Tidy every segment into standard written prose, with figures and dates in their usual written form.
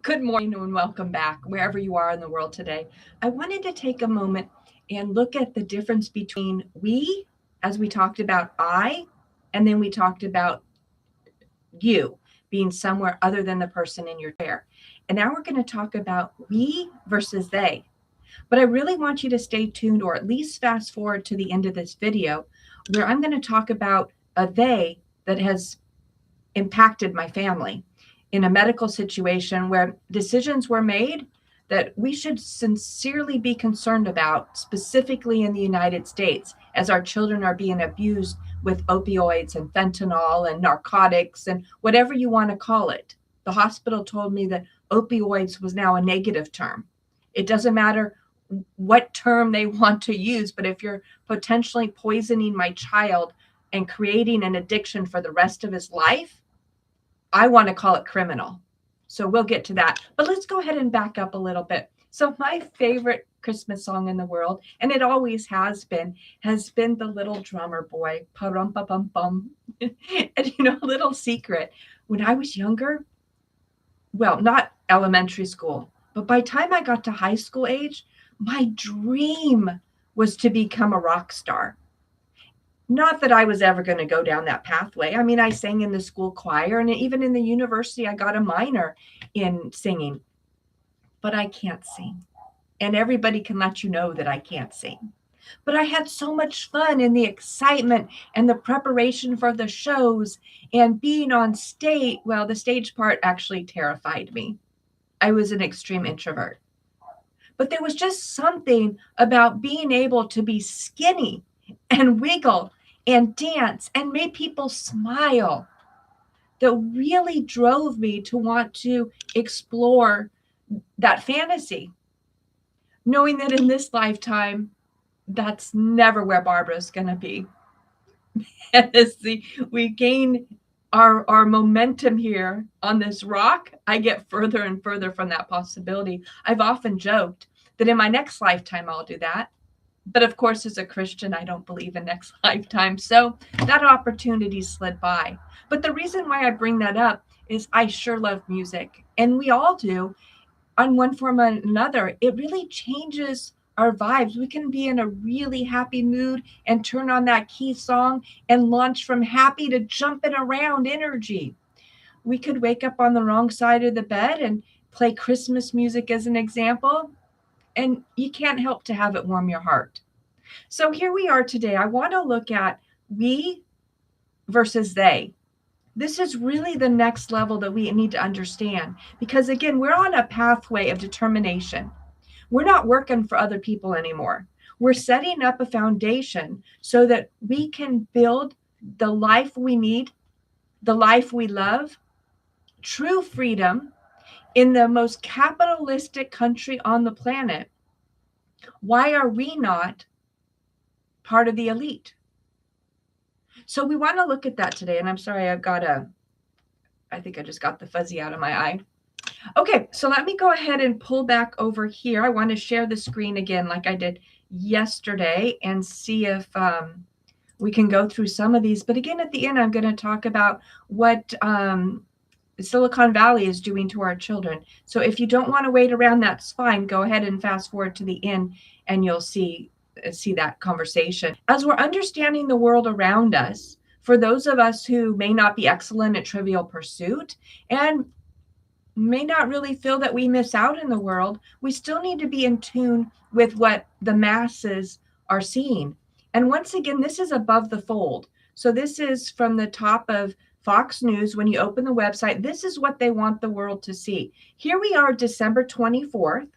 Good morning and welcome back, wherever you are in the world today. I wanted to take a moment and look at the difference between we, as we talked about and then we talked about you being somewhere other than the person in your chair. And now we're going to talk about we versus they. But I really want you to stay tuned or at least fast forward to the end of this video where I'm going to talk about a they that has impacted my family in a medical situation where decisions were made that we should sincerely be concerned about, specifically in the United States, as our children are being abused with opioids and fentanyl and narcotics and whatever you want to call it. The hospital told me that opioids was now a negative term. It doesn't matter what term they want to use, but if you're potentially poisoning my child and creating an addiction for the rest of his life, I want to call it criminal. So we'll get to that. But let's go ahead and back up a little bit. So my favorite Christmas song in the world, and it always has been The Little Drummer Boy. Pa-rum-pa-pum-pum. And a little secret. When I was younger, well, not elementary school, but by the time I got to high school age, my dream was to become a rock star. Not that I was ever going to go down that pathway. I mean, I sang in the school choir, and even in the university, I got a minor in singing, but I can't sing. And everybody can let you know that I can't sing. But I had so much fun in the excitement and the preparation for the shows and being on stage. Well, the stage part actually terrified me. I was an extreme introvert. But there was just something about being able to be skinny and wiggle and dance and made people smile that really drove me to want to explore that fantasy, knowing that in this lifetime, that's never where Barbara's going to be. As we gain our momentum here on this rock, I get further and further from that possibility. I've often joked that in my next lifetime, I'll do that. But of course, as a Christian, I don't believe in next lifetime. So that opportunity slid by. But the reason why I bring that up is I sure love music. And we all do on one form or another. It really changes our vibes. We can be in a really happy mood and turn on that key song and launch from happy to jumping around energy. We could wake up on the wrong side of the bed and play Christmas music as an example, and you can't help to have it warm your heart. So here we are today. I want to look at we versus they. This is really the next level that we need to understand because, again, we're on a pathway of determination. We're not working for other people anymore. We're setting up a foundation so that we can build the life we need, the life we love, true freedom in the most capitalistic country on the planet. Why are we not part of the elite? So we want to look at that today. And I'm sorry, I think I just got the fuzzy out of my eye. Okay, so let me go ahead and pull back over here. I want to share the screen again like I did yesterday and see if we can go through some of these. But again, at the end, I'm going to talk about what Silicon Valley is doing to our children. So if you don't want to wait around, that's fine. Go ahead and fast forward to the end and you'll see that conversation. As we're understanding the world around us, for those of us who may not be excellent at Trivial Pursuit and may not really feel that we miss out in the world, we still need to be in tune with what the masses are seeing. And once again, this is above the fold. So this is from the top of Fox News. When you open the website, this is what they want the world to see. Here we are, December 24th,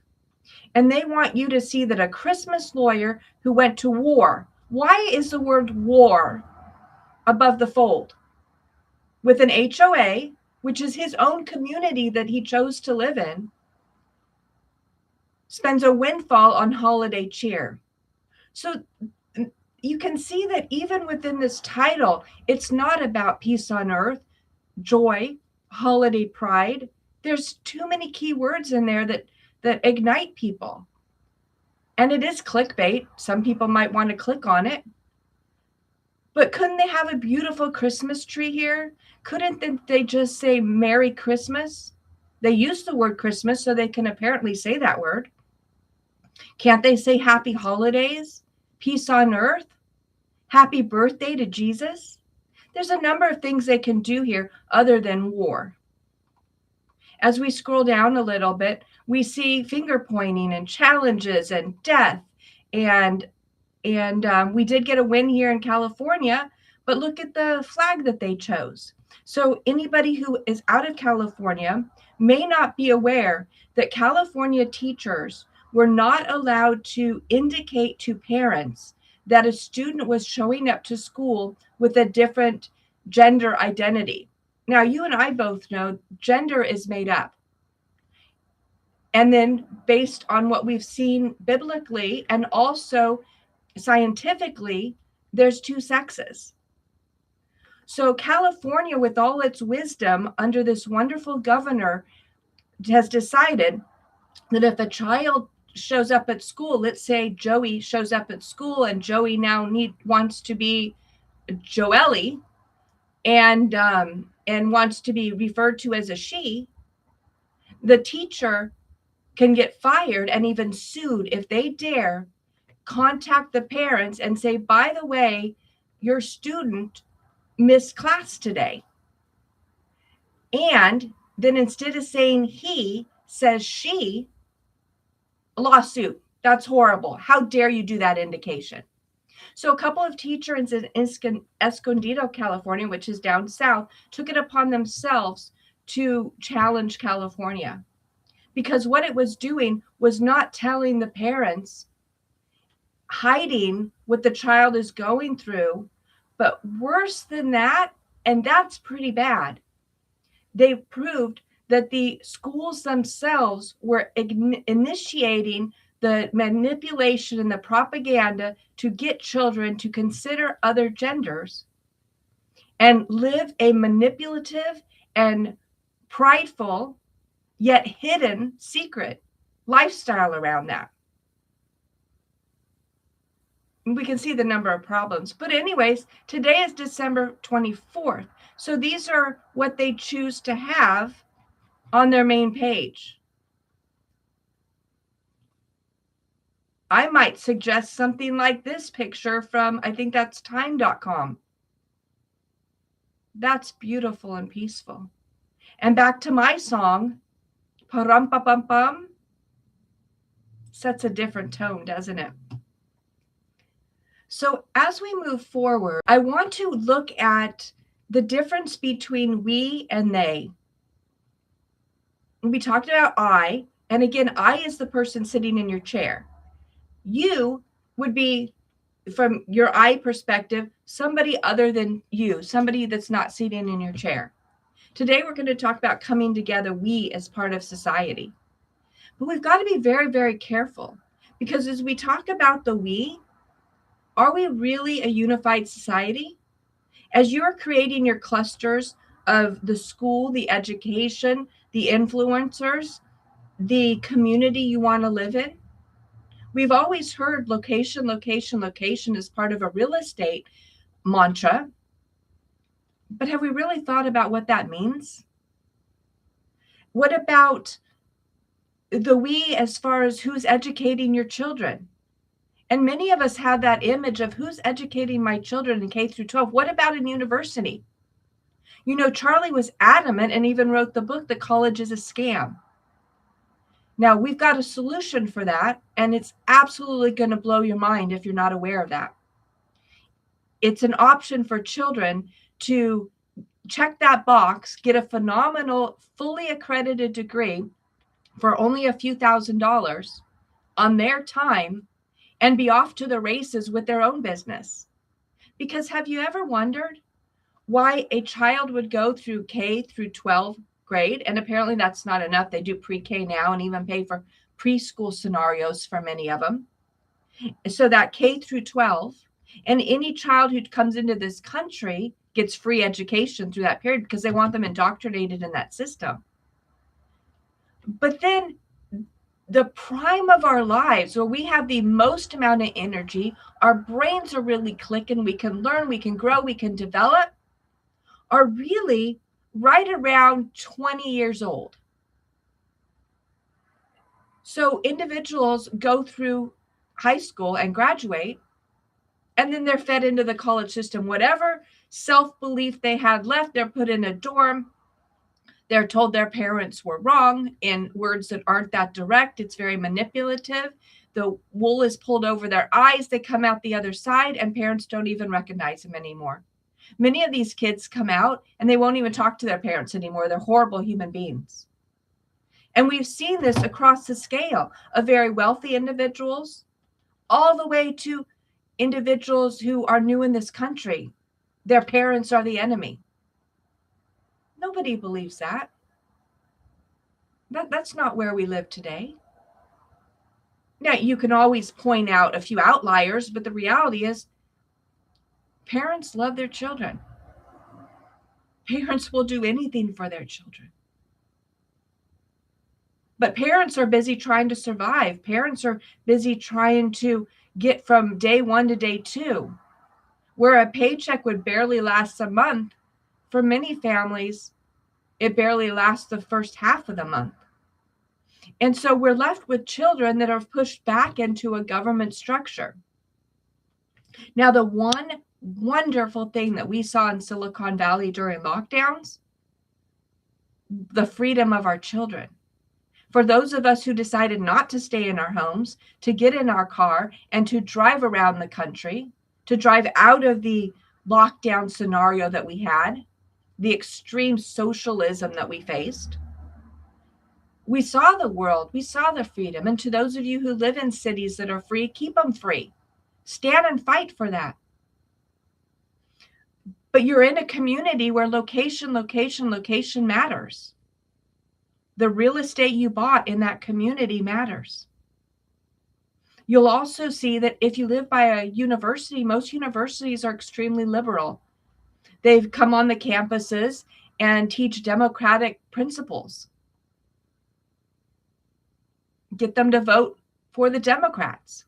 and they want you to see that a Christmas lawyer who went to war. Why is the word war above the fold? With an HOA, which is his own community that he chose to live in, spends a windfall on holiday cheer. So you can see that even within this title, it's not about peace on earth, joy, holiday pride. There's too many key words in there that ignite people. And it is clickbait. Some people might want to click on it. But couldn't they have a beautiful Christmas tree here? Couldn't they just say Merry Christmas? They use the word Christmas, so they can apparently say that word. Can't they say happy holidays, peace on earth, happy birthday to Jesus? There's a number of things they can do here other than war. As we scroll down a little bit, we see finger pointing and challenges and death. And we did get a win here in California, but look at the flag that they chose. So anybody who is out of California may not be aware that California teachers were not allowed to indicate to parents that a student was showing up to school with a different gender identity. Now, you and I both know gender is made up. And then based on what we've seen biblically and also scientifically, there's two sexes. So California, with all its wisdom under this wonderful governor, has decided that if a child shows up at school, let's say Joey shows up at school and Joey now wants to be Joelle and wants to be referred to as a she, the teacher can get fired and even sued if they dare contact the parents and say, by the way, your student missed class today. And then instead of saying he, says she, lawsuit. That's horrible. How dare you do that indication? So a couple of teachers in Escondido, California, which is down south, took it upon themselves to challenge California, because what it was doing was not telling the parents, hiding what the child is going through, but worse than that, and that's pretty bad, they proved that the schools themselves were initiating the manipulation and the propaganda to get children to consider other genders and live a manipulative and prideful yet hidden secret lifestyle around that. We can see the number of problems. But anyways, today is December 24th. So these are what they choose to have on their main page. I might suggest something like this picture from, I think that's time.com. That's beautiful and peaceful. And back to my song, Param pa pam pam, sets a different tone, doesn't it? So as we move forward, I want to look at the difference between we and they. We talked about I, and again, I is the person sitting in your chair. You would be, from your I perspective, somebody other than you, somebody that's not sitting in your chair. Today, we're going to talk about coming together, we as part of society. But we've got to be very, very careful, because as we talk about the we, are we really a unified society? As you're creating your clusters of the school, the education, the influencers, the community you want to live in, we've always heard location, location, location as part of a real estate mantra. But have we really thought about what that means? What about the we as far as who's educating your children? And many of us have that image of who's educating my children in K through 12. What about in university? You know, Charlie was adamant and even wrote the book, The College is a Scam. Now, we've got a solution for that, and it's absolutely going to blow your mind if you're not aware of that. It's an option for children to check that box, get a phenomenal, fully accredited degree for only a few $1,000s on their time and be off to the races with their own business. Because have you ever wondered why a child would go through K through 12 grade? And apparently that's not enough. They do pre-K now and even pay for preschool scenarios for many of them. So that K through 12, and any child who comes into this country gets free education through that period because they want them indoctrinated in that system. But then the prime of our lives, where we have the most amount of energy, our brains are really clicking, we can learn, we can grow, we can develop, are really right around 20 years old. So individuals go through high school and graduate, and then they're fed into the college system. Whatever self-belief they had left, they're put in a dorm. They're told their parents were wrong in words that aren't that direct. It's very manipulative. The wool is pulled over their eyes. They come out the other side, and parents don't even recognize them anymore. Many of these kids come out and they won't even talk to their parents anymore. They're horrible human beings. And we've seen this across the scale of very wealthy individuals all the way to individuals who are new in this country. Their parents are the enemy. Nobody believes that. That's not where we live today. Now, you can always point out a few outliers, but the reality is parents love their children. Parents will do anything for their children. But parents are busy trying to survive. Parents are busy trying to get from day one to day two, where a paycheck would barely last a month. For many families, it barely lasts the first half of the month. And so we're left with children that are pushed back into a government structure. Now, the one wonderful thing that we saw in Silicon Valley during lockdowns, the freedom of our children. For those of us who decided not to stay in our homes, to get in our car and to drive around the country, to drive out of the lockdown scenario that we had, the extreme socialism that we faced, we saw the world, we saw the freedom. And to those of you who live in cities that are free, keep them free. Stand and fight for that. But you're in a community where location matters. The real estate you bought in that community matters. You'll also see that if you live by a university, most universities are extremely liberal. They've come on the campuses and teach democratic principles. Get them to vote for the Democrats.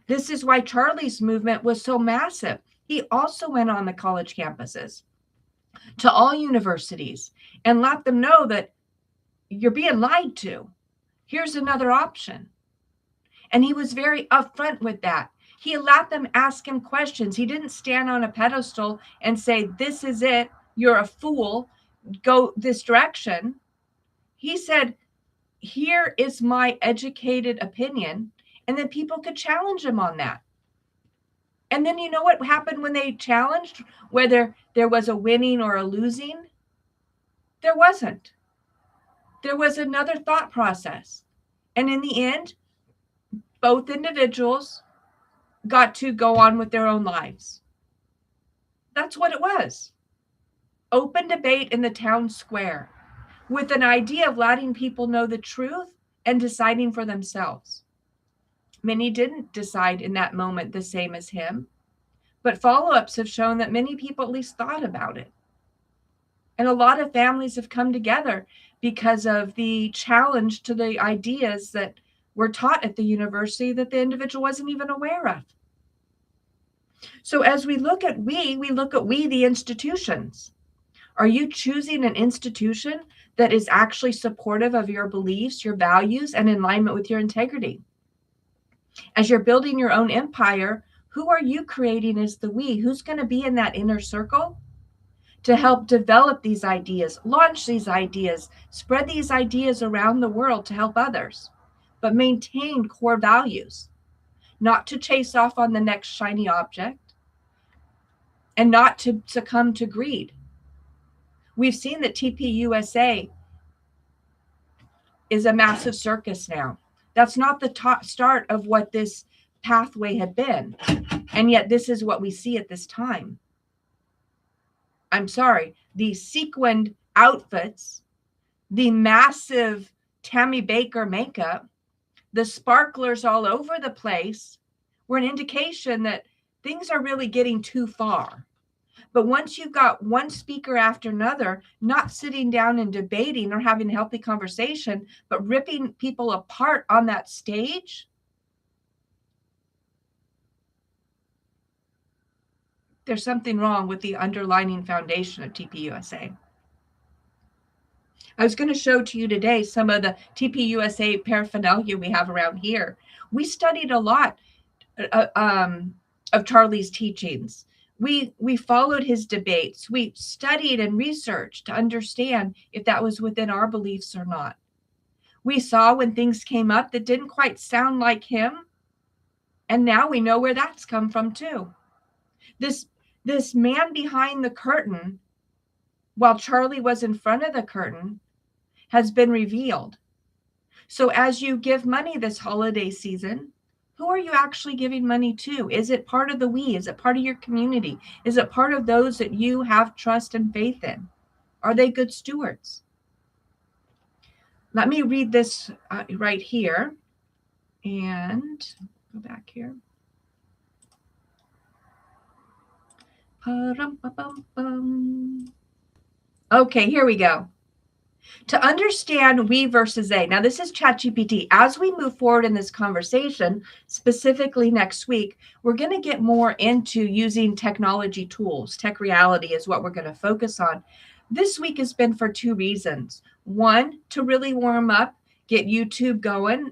This is why Charlie's movement was so massive. He also went on the college campuses to all universities and let them know that you're being lied to. Here's another option. And he was very upfront with that. He let them ask him questions. He didn't stand on a pedestal and say, this is it, you're a fool, go this direction. He said, here is my educated opinion. And then people could challenge him on that. And then you know what happened when they challenged, whether there was a winning or a losing? There wasn't. There was another thought process. And in the end, both individuals got to go on with their own lives. That's what it was. Open debate in the town square with an idea of letting people know the truth and deciding for themselves. Many didn't decide in that moment the same as him, but follow-ups have shown that many people at least thought about it. And a lot of families have come together because of the challenge to the ideas that were taught at the university that the individual wasn't even aware of. So as we look at we the institutions. Are you choosing an institution that is actually supportive of your beliefs, your values, and in alignment with your integrity? As you're building your own empire, who are you creating as the we? Who's going to be in that inner circle to help develop these ideas, launch these ideas, spread these ideas around the world to help others, but maintain core values, not to chase off on the next shiny object and not to succumb to greed. We've seen that TPUSA is a massive circus now. That's not the start of what this pathway had been. And yet this is what we see at this time. I'm sorry, the sequined outfits, the massive Tammy Baker makeup, the sparklers all over the place were an indication that things are really getting too far. But once you've got one speaker after another, not sitting down and debating or having a healthy conversation, but ripping people apart on that stage, there's something wrong with the underlying foundation of TPUSA. I was going to show to you today some of the TPUSA paraphernalia we have around here. We studied a lot of Charlie's teachings. We followed his debates. We studied and researched to understand if that was within our beliefs or not. We saw when things came up that didn't quite sound like him, and now we know where that's come from too. This man behind the curtain, while Charlie was in front of the curtain, has been revealed. So as you give money this holiday season, who are you actually giving money to? Is it part of the we? Is it part of your community? Is it part of those that you have trust and faith in? Are they good stewards? Let me read this right here and go back here. Okay, here we go. To understand we versus they. Now, this is ChatGPT. As we move forward in this conversation, specifically next week, we're going to get more into using technology tools. Tech reality is what we're going to focus on. This week has been for two reasons. One, to really warm up, get YouTube going.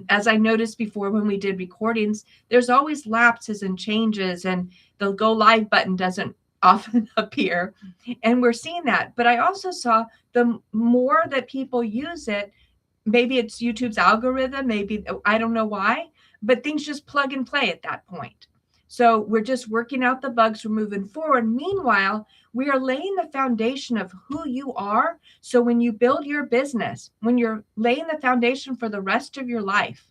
As I noticed before when we did recordings, there's always lapses and changes, and the go live button doesn't often appear. And we're seeing that. But I also saw the more that people use it, maybe it's YouTube's algorithm, maybe I don't know why, but things just plug and play at that point. So we're just working out the bugs, we're moving forward. Meanwhile, we are laying the foundation of who you are. So when you build your business, when you're laying the foundation for the rest of your life,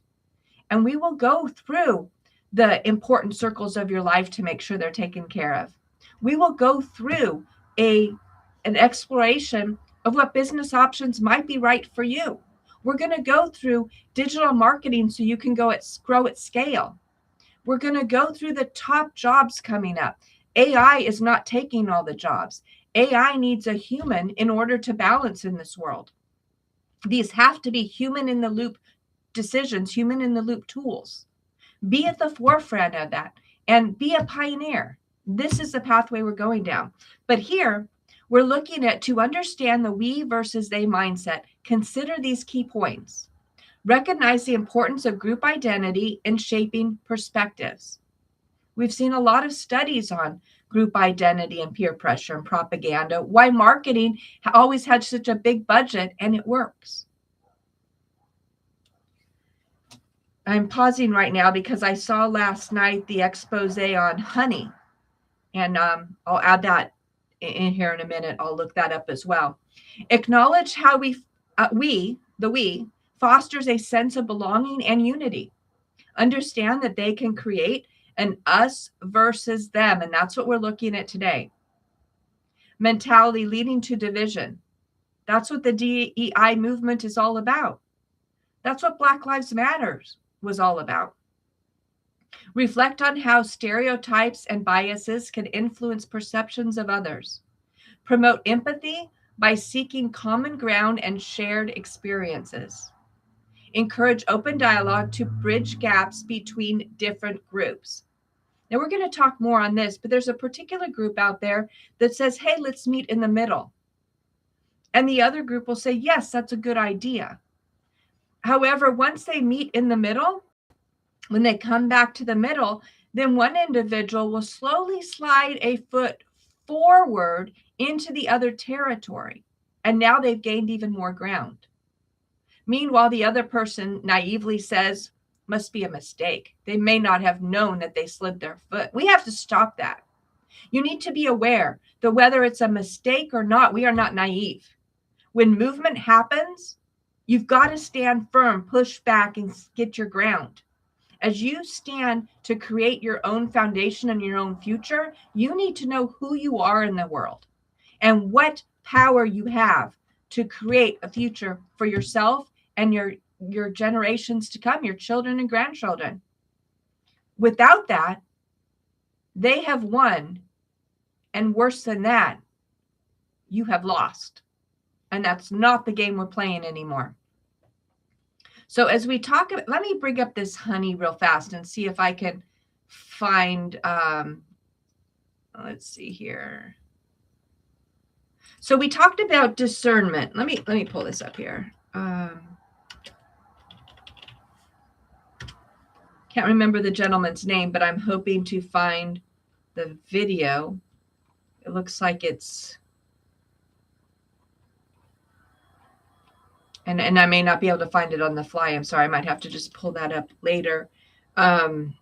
and we will go through the important circles of your life to make sure they're taken care of. We will go through an exploration of what business options might be right for you. We're going to go through digital marketing so you can grow at scale. We're going to go through the top jobs coming up. AI is not taking all the jobs. AI needs a human in order to balance in this world. These have to be human in the loop decisions, human in the loop tools. Be at the forefront of that and be a pioneer. This is the pathway we're going down. But here, we're looking at, to understand the we versus they mindset, consider these key points. Recognize the importance of group identity in shaping perspectives. We've seen a lot of studies on group identity and peer pressure and propaganda, why marketing always had such a big budget and it works. I'm pausing right now because I saw last night the expose on honey, and I'll add that in here in a minute. I'll look that up as well. Acknowledge how we fosters a sense of belonging and unity. Understand that they can create an us versus them, and that's what we're looking at today. Mentality leading to division. That's what the DEI movement is all about. That's what Black Lives Matter was all about. Reflect on how stereotypes and biases can influence perceptions of others. Promote empathy by seeking common ground and shared experiences. Encourage open dialogue to bridge gaps between different groups. Now, we're going to talk more on this, but there's a particular group out there that says, hey, let's meet in the middle. And the other group will say, yes, that's a good idea. However, once they meet in the middle, when they come back to the middle, then one individual will slowly slide a foot forward into the other territory. And now they've gained even more ground. Meanwhile, the other person naively says, must be a mistake. They may not have known that they slid their foot. We have to stop that. You need to be aware that whether it's a mistake or not, we are not naive. When movement happens, you've got to stand firm, push back, and get your ground. As you stand to create your own foundation and your own future, you need to know who you are in the world and what power you have to create a future for yourself and your generations to come, your children and grandchildren. Without that, they have won. And worse than that, you have lost. And that's not the game we're playing anymore. So as we talk about, let me bring up this honey real fast and see if I can find, let's see here. So we talked about discernment. Let me pull this up here. Can't remember the gentleman's name, but I'm hoping to find the video. It looks like it's, and I may not be able to find it on the fly. I'm sorry. I might have to just pull that up later. Let's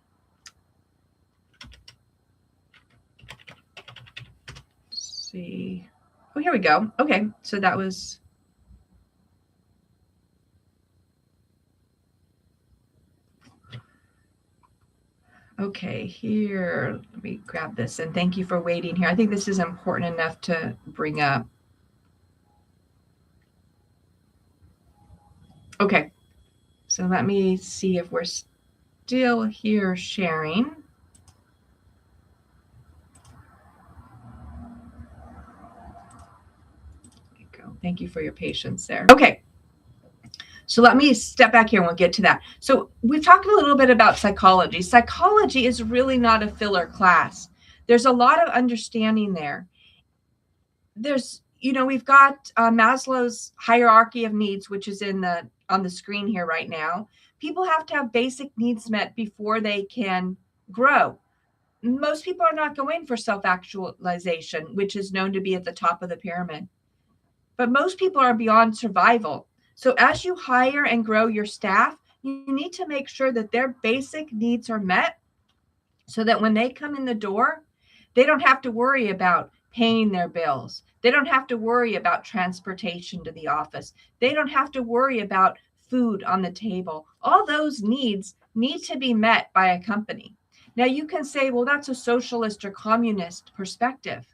see. Oh, here we go. Okay. So that was. Okay, here, let me grab this, and thank you for waiting here. I think this is important enough to bring up. Okay, so let me see if we're still here sharing. There you go. Thank you for your patience there. Okay. So let me step back here and we'll get to that. So we've talked a little bit about psychology. Psychology is really not a filler class. There's a lot of understanding there. There's, we've got Maslow's hierarchy of needs, which is on the screen here right now. People have to have basic needs met before they can grow. Most people are not going for self-actualization, which is known to be at the top of the pyramid. But most people are beyond survival. So as you hire and grow your staff, you need to make sure that their basic needs are met so that when they come in the door, they don't have to worry about paying their bills. They don't have to worry about transportation to the office. They don't have to worry about food on the table. All those needs need to be met by a company. Now you can say, well, that's a socialist or communist perspective.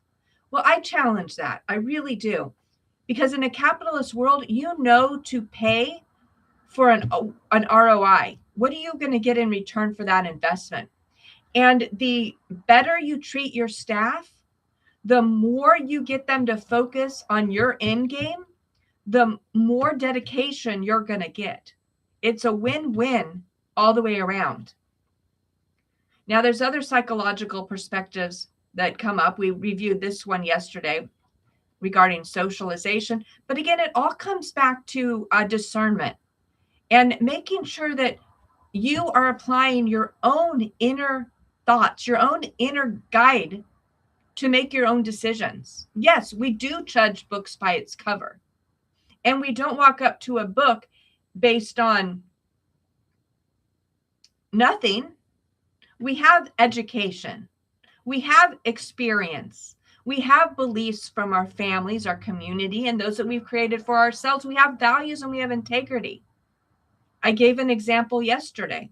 Well, I challenge that. I really do. Because in a capitalist world, to pay for an ROI. What are you going to get in return for that investment? And the better you treat your staff, the more you get them to focus on your end game, the more dedication you're going to get. It's a win-win all the way around. Now, there's other psychological perspectives that come up. We reviewed this one yesterday regarding socialization. But again, it all comes back to discernment and making sure that you are applying your own inner thoughts, your own inner guide to make your own decisions. Yes, we do judge books by its cover. And we don't walk up to a book based on nothing. We have education. We have experience. We have beliefs from our families, our community, and those that we've created for ourselves. We have values and we have integrity. I gave an example yesterday.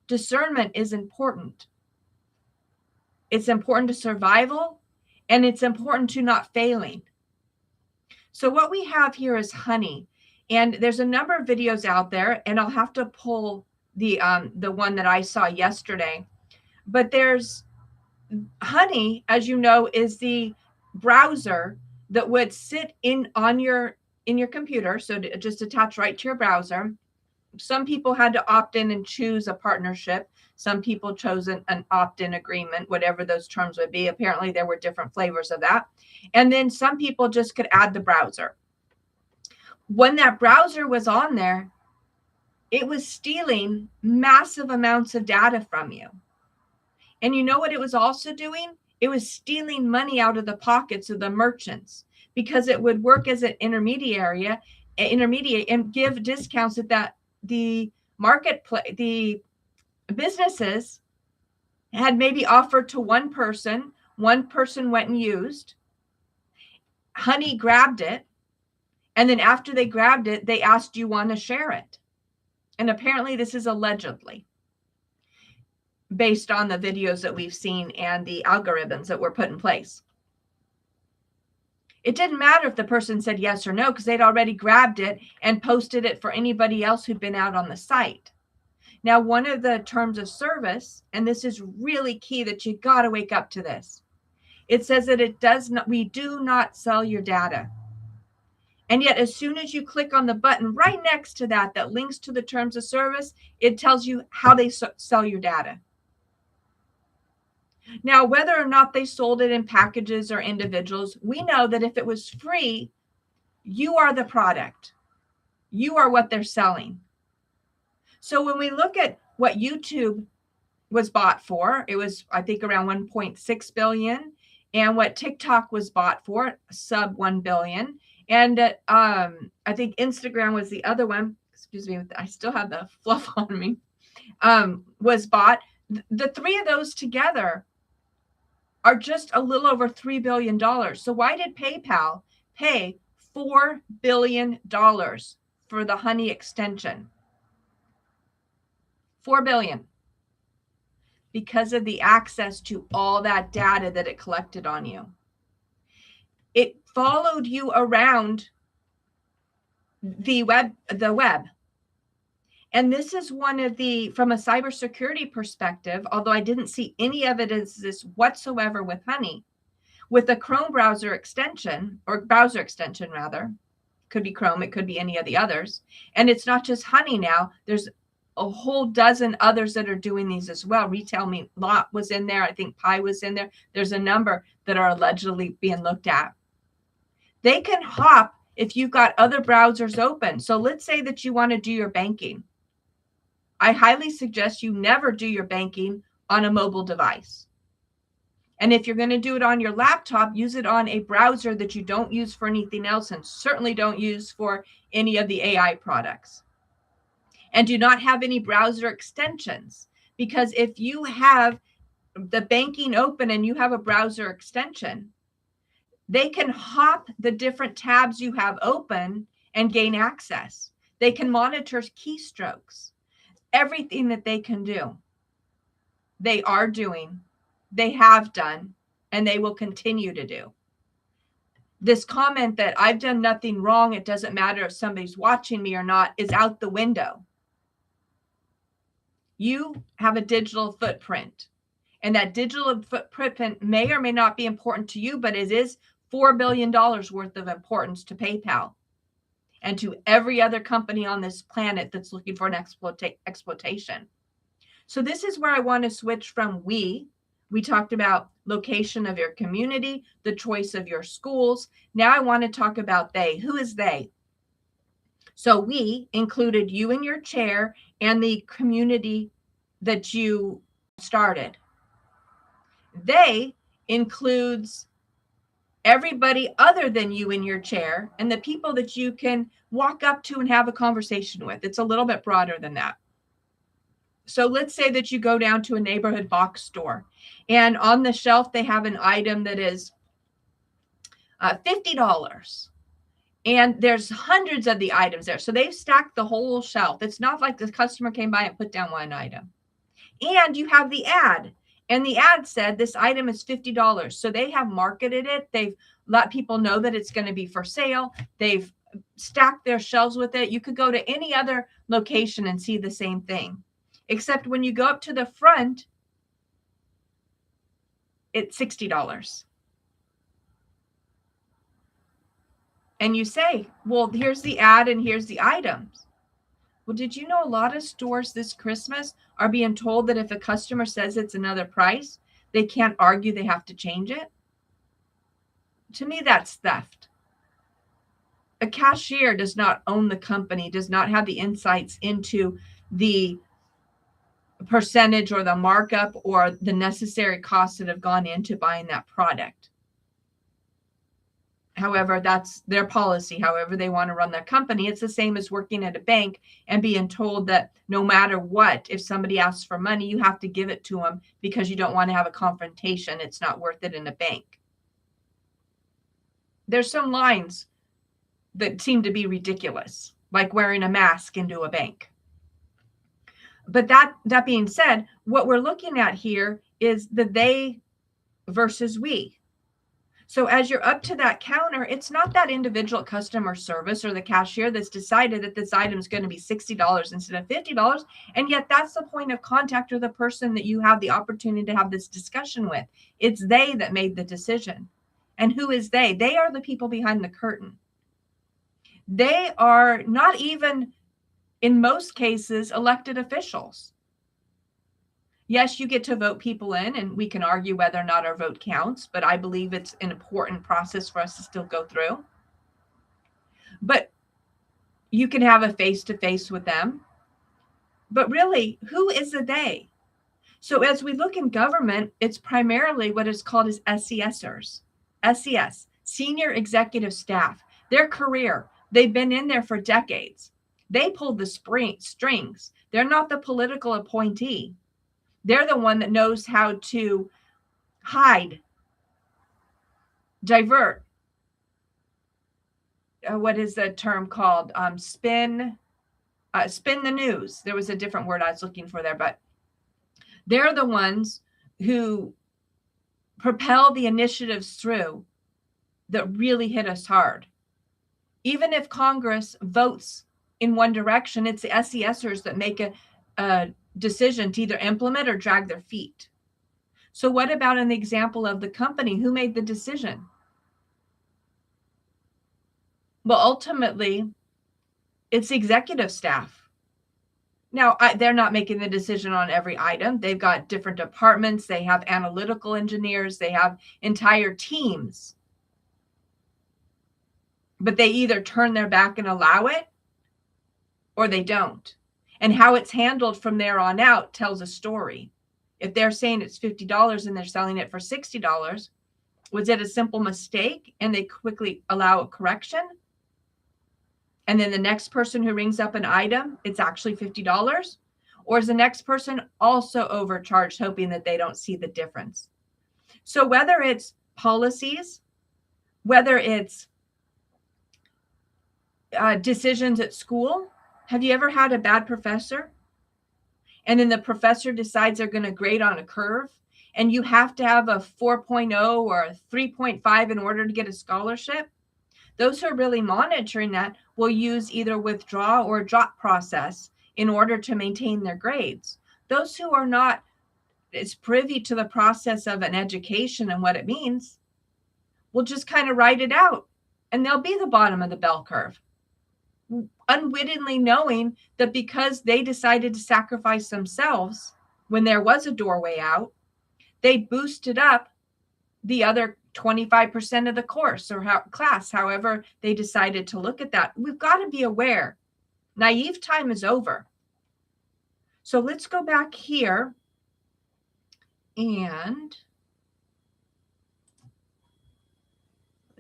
Discernment is important. It's important to survival, and it's important to not failing. So what we have here is honey, and there's a number of videos out there, and I'll have to pull the one that I saw yesterday. But there's honey, as you know, is the browser that would sit in your computer. So just attach right to your browser. Some people had to opt in and choose a partnership. Some people chose an opt-in agreement, whatever those terms would be. Apparently there were different flavors of that. And then some people just could add the browser. When that browser was on there, it was stealing massive amounts of data from you. And you know what it was also doing? It was stealing money out of the pockets of the merchants, because it would work as an intermediate and give discounts that the marketplace, the businesses had maybe offered to one person went and used. Honey grabbed it. And then after they grabbed it, they asked, do you want to share it? And apparently this is allegedly, based on the videos that we've seen and the algorithms that were put in place. It didn't matter if the person said yes or no, because they'd already grabbed it and posted it for anybody else who'd been out on the site. Now, one of the terms of service, and this is really key that you got to wake up to this. It says that we do not sell your data. And yet, as soon as you click on the button right next to that links to the terms of service, it tells you how they sell your data. Now, whether or not they sold it in packages or individuals, we know that if it was free, you are the product. You are what they're selling. So when we look at what YouTube was bought for, it was, I think, around 1.6 billion, and what TikTok was bought for, sub 1 billion. And I think Instagram was the other one. Excuse me, I still have the fluff on me. Was bought. The three of those together are just a little over $3 billion. So why did PayPal pay $4 billion for the Honey extension? $4 billion. Because of the access to all that data that it collected on you. It followed you around the web. And this is one of the, from a cybersecurity perspective, although I didn't see any evidence of this whatsoever with Honey, with the Chrome browser extension, or browser extension rather, could be Chrome, it could be any of the others. And it's not just Honey now, there's a whole dozen others that are doing these as well. Retail Me Lot was in there. I think Pi was in there. There's a number that are allegedly being looked at. They can hop if you've got other browsers open. So let's say that you want to do your banking. I highly suggest you never do your banking on a mobile device. And if you're going to do it on your laptop, use it on a browser that you don't use for anything else, and certainly don't use for any of the AI products. And do not have any browser extensions, because if you have the banking open and you have a browser extension, they can hop the different tabs you have open and gain access. They can monitor keystrokes, everything that they can do. They are doing, they have done, and they will continue to do. This comment that I've done nothing wrong, it doesn't matter if somebody's watching me or not, is out the window. You have a digital footprint, and that digital footprint may or may not be important to you, but it is $4 billion worth of importance to PayPal and to every other company on this planet that's looking for an exploitation. So this is where I want to switch from we talked about location of your community, the choice of your schools. Now I want to talk about they. Who is they? So we included you in your chair and the community that you started. They includes everybody other than you in your chair and the people that you can walk up to and have a conversation with. It's a little bit broader than that. So let's say that you go down to a neighborhood box store, and on the shelf they have an item that is $50. And there's hundreds of the items there. So they've stacked the whole shelf. It's not like the customer came by and put down one item. And you have the ad. And the ad said this item is $50. So they have marketed it. They've let people know that it's going to be for sale. They've stacked their shelves with it. You could go to any other location and see the same thing. Except when you go up to the front, it's $60. And you say, well, here's the ad and here's the items. Well, did you know a lot of stores this Christmas are being told that if a customer says it's another price, they can't argue, they have to change it? To me, that's theft. A cashier does not own the company, does not have the insights into the percentage or the markup or the necessary costs that have gone into buying that product. However, that's their policy, however they want to run their company. It's the same as working at a bank and being told that no matter what, if somebody asks for money, you have to give it to them because you don't want to have a confrontation. It's not worth it in a bank. There's some lines that seem to be ridiculous, like wearing a mask into a bank. But that being said, what we're looking at here is the they versus we. So as you're up to that counter, it's not that individual customer service or the cashier that's decided that this item is going to be $60 instead of $50. And yet that's the point of contact, or the person that you have the opportunity to have this discussion with. It's they that made the decision. And who is they? They are the people behind the curtain. They are not even, in most cases, elected officials. Yes, you get to vote people in, and we can argue whether or not our vote counts, but I believe it's an important process for us to still go through. But you can have a face-to-face with them. But really, who is the they? So as we look in government, it's primarily what is called as SESers. SES, Senior Executive Staff. Their career, they've been in there for decades. They pulled the strings. They're not the political appointee. They're the one that knows how to hide, divert. What is the term called? Spin the news. There was a different word I was looking for there, but they're the ones who propel the initiatives through that really hit us hard. Even if Congress votes in one direction, it's the SESers that make a decision to either implement or drag their feet. So what about in the example of the company? Who made the decision? Well, ultimately, it's the executive staff. Now, they're not making the decision on every item. They've got different departments. They have analytical engineers. They have entire teams. But they either turn their back and allow it, or they don't. And how it's handled from there on out tells a story. If they're saying it's $50 and they're selling it for $60, was it a simple mistake and they quickly allow a correction? And then the next person who rings up an item, it's actually $50? Or is the next person also overcharged, hoping that they don't see the difference? So whether it's policies, whether it's decisions at school, have you ever had a bad professor? And then the professor decides they're going to grade on a curve, and you have to have a 4.0 or a 3.5 in order to get a scholarship? Those who are really monitoring that will use either withdraw or drop process in order to maintain their grades. Those who are not as privy to the process of an education and what it means will just kind of write it out, and they'll be the bottom of the bell curve, unwittingly knowing that because they decided to sacrifice themselves when there was a doorway out, they boosted up the other 25% of the course or class, however they decided to look at that. We've got to be aware. Naive time is over. So let's go back here and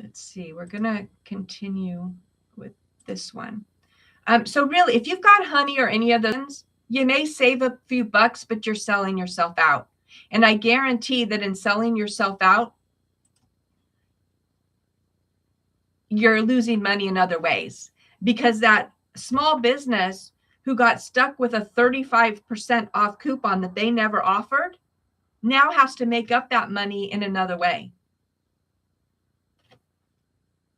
let's see. We're going to continue with this one. So really, if you've got honey or any of those, you may save a few bucks, but you're selling yourself out. And I guarantee that in selling yourself out, you're losing money in other ways, because that small business who got stuck with a 35% off coupon that they never offered now has to make up that money in another way.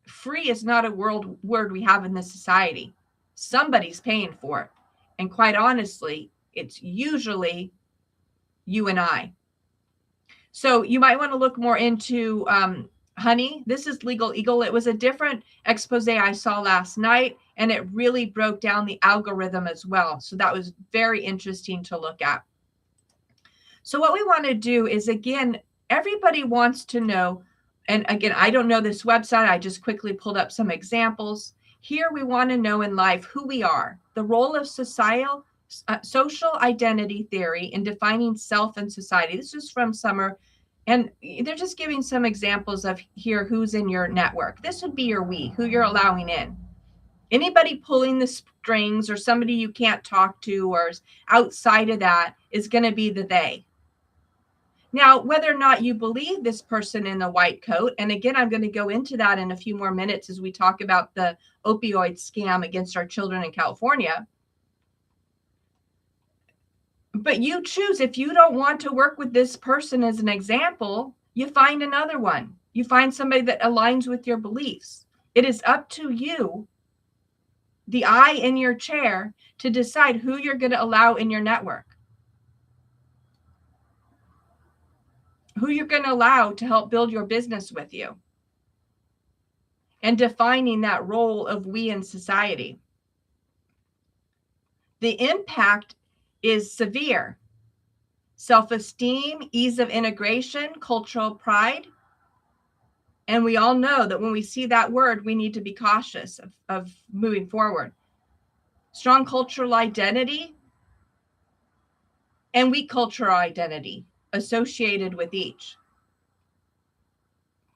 Free is not a word we have in this society. Somebody's paying for it. And quite honestly, it's usually you and I. So you might want to look more into honey. This is Legal Eagle. It was a different expose I saw last night, and it really broke down the algorithm as well. So that was very interesting to look at. So what we want to do is, again, everybody wants to know, and again, I don't know this website. I just quickly pulled up some examples. Here we want to know in life who we are, the role of social identity theory in defining self and society. This is from Summer. And they're just giving some examples of here who's in your network. This would be your we, who you're allowing in. Anybody pulling the strings or somebody you can't talk to or is outside of that is going to be the they. Now, whether or not you believe this person in the white coat, and again, I'm going to go into that in a few more minutes as we talk about the opioid scam against our children in California. But you choose. If you don't want to work with this person as an example, you find another one. You find somebody that aligns with your beliefs. It is up to you, the I in your chair, to decide who you're going to allow in your network. Who you're going to allow to help build your business with you. And defining that role of we in society. The impact is severe. self-esteem, ease of integration, cultural pride. And we all know that when we see that word, we need to be cautious of moving forward. Strong cultural identity and weak cultural identity associated with each.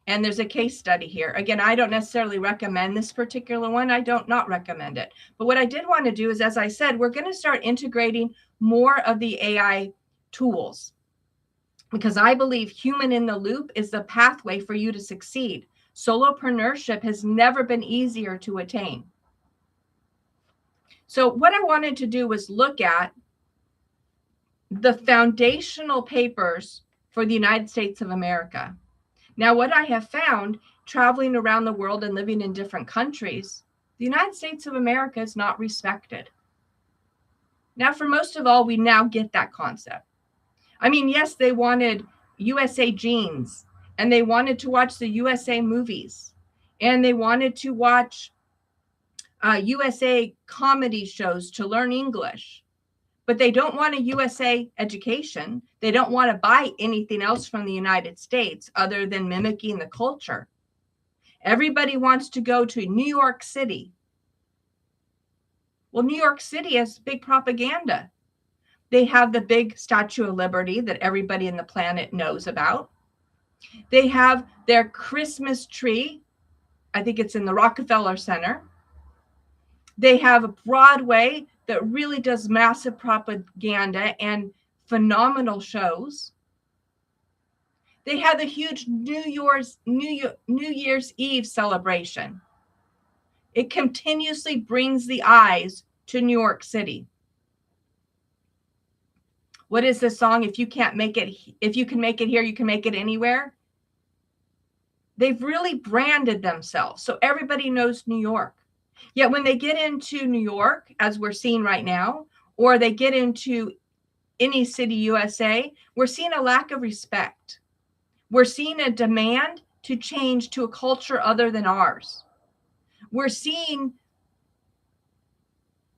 And there's a case study here. Again, I don't necessarily recommend this particular one. I don't not recommend it. But what I did want to do is, as I said, we're going to start integrating more of the AI tools, because I believe human in the loop is the pathway for you to succeed. Solopreneurship has never been easier to attain. So what I wanted to do was look at the foundational papers for the United States of America. Now, what I have found traveling around the world and living in different countries, the United States of America is not respected. Now, for most of all, we now get that concept. I mean, yes, they wanted USA jeans, and they wanted to watch the USA movies, and they wanted to watch USA comedy shows to learn English. But they don't want a USA education. They don't want to buy anything else from the United States other than mimicking the culture. Everybody wants to go to New York City. Well, New York City has big propaganda. They have the big Statue of Liberty that everybody in the planet knows about. They have their Christmas tree. I think it's in the Rockefeller Center. They have a Broadway that really does massive propaganda and phenomenal shows. They have the huge New Year's Eve celebration. It continuously brings the eyes to New York City. What is the song? If you can make it here, you can make it anywhere. They've really branded themselves, so everybody knows New York. Yet when they get into New York, as we're seeing right now, or they get into any city USA, we're seeing a lack of respect. We're seeing a demand to change to a culture other than ours. We're seeing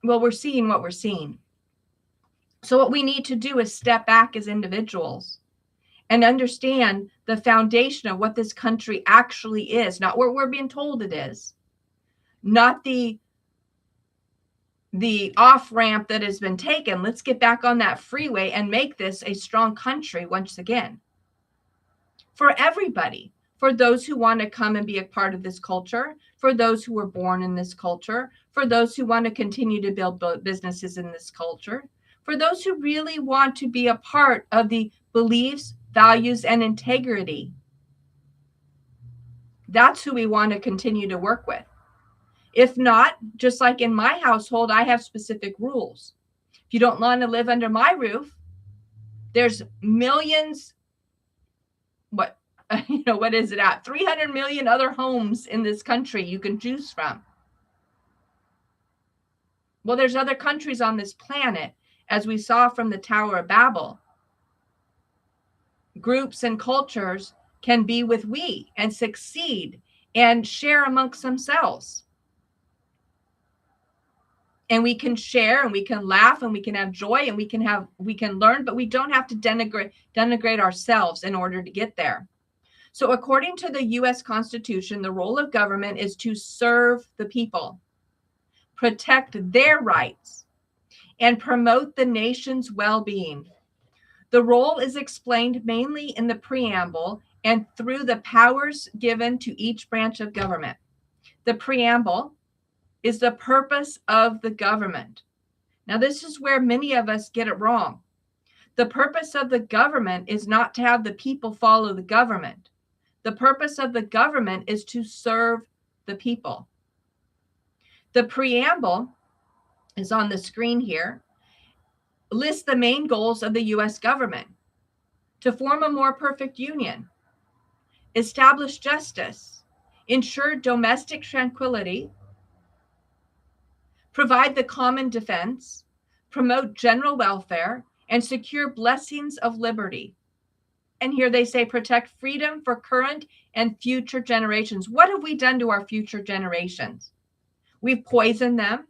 what we're seeing. So what we need to do is step back as individuals and understand the foundation of what this country actually is, not what we're being told it is. Not the off-ramp that has been taken. Let's get back on that freeway and make this a strong country once again. For everybody, for those who want to come and be a part of this culture, for those who were born in this culture, for those who want to continue to build businesses in this culture, for those who really want to be a part of the beliefs, values, and integrity. That's who we want to continue to work with. If not, just like in my household, I have specific rules. If you don't want to live under my roof, there's millions, what is it at? 300 million other homes in this country you can choose from. Well, there's other countries on this planet, as we saw from the Tower of Babel. Groups and cultures can be with we and succeed and share amongst themselves. And we can share and we can laugh and we can have joy and we can learn, but we don't have to denigrate ourselves in order to get there. So according to the U.S. Constitution, the role of government is to serve the people, protect their rights, and promote the nation's well-being. The role is explained mainly in the preamble and through the powers given to each branch of government. The preamble is the purpose of the government. Now, this is where many of us get it wrong. The purpose of the government is not to have the people follow the government. The purpose of the government is to serve the people. The preamble is on the screen here, lists the main goals of the U.S. government: to form a more perfect union, establish justice, ensure domestic tranquility, provide the common defense, promote general welfare, and secure blessings of liberty. And here they say protect freedom for current and future generations. What have we done to our future generations? We've poisoned them.